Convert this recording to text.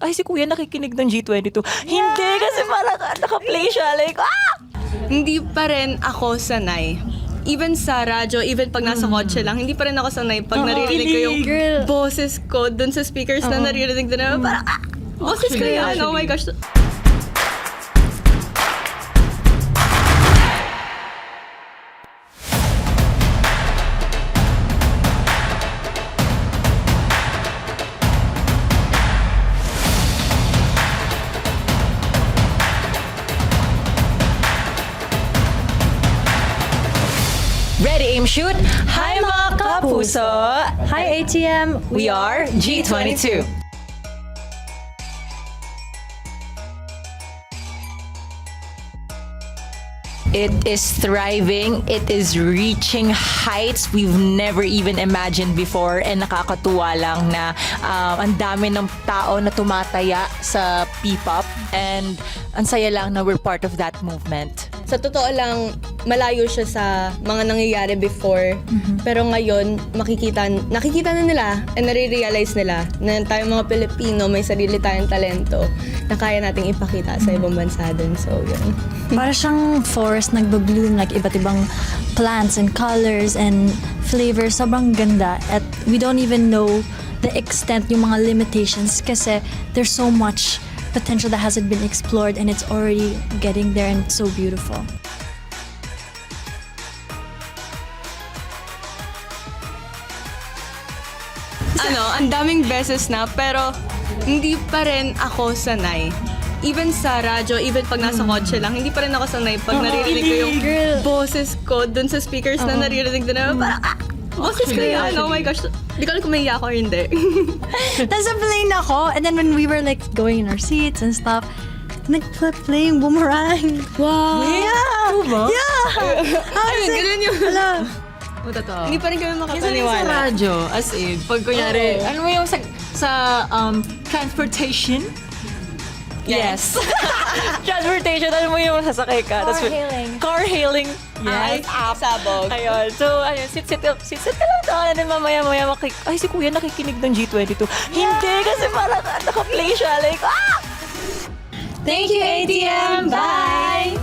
ay si kuya nakikinig ng G22. Hindi, kasi parang naka-play siya. Like, Hindi pa rin ako sanay. Even sa radyo, even pag nasa kotse lang, hindi pa rin ako sanay pag naririnig ko yung boses ko dun sa speakers na naririnig din naman. Parang, boses ko yan. Oh my gosh. ready, aim, shoot! Hi mga kapuso! Hi ATM! We are G22. It is thriving. It is reaching heights we've never even imagined before. And nakakatuwa lang na ang dami ng tao na tumataya sa P-pop. And ang saya lang na we're part of that movement. Sa totoo lang, malayo siya sa mga nangyayari before. Pero ngayon, nakikita na nila and nare-realize nila na tayong mga Pilipino, may sarili tayong talento na kaya nating ipakita sa ibang bansa din. So, yun. Para siyang forest nagbo-bloom, like iba't ibang plants and colors and flavors. Sobrang ganda. At we don't even know the extent, yung mga limitations kasi there's so much potential that hasn't been explored and it's already getting there and it's so beautiful. Ang daming beses na, pero hindi pa rin ako sanay. Even sa radyo, even pag nasa kotse lang, hindi pa rin ako sanay pag naririnig ko yung boses ko dun sa speakers na naririnig din naman. Parang, boses ko yan. Oh my gosh. Hindi ko alam kung may ako or hindi. Nasa plane ako, and then when we were like going in our seats and stuff, nag-play yung Boomerang. Wow! Yeah! Yeah! Ayun, ganun yung... Totoo. Hindi pa rin kami Sa makapaniwala. radyo, as in, pag kunyari, ano mo yung sa transportation? Yes. Transportation, ano mo yung sasakay ka? Car hailing. Car hailing. Yes. Sabog. Ayun. So, ayun, sit ka lang doon. And then mamaya ay si kuya nakikinig ng G22. Hindi, kasi parang naka-play siya. Like, Thank you, ATM. Bye!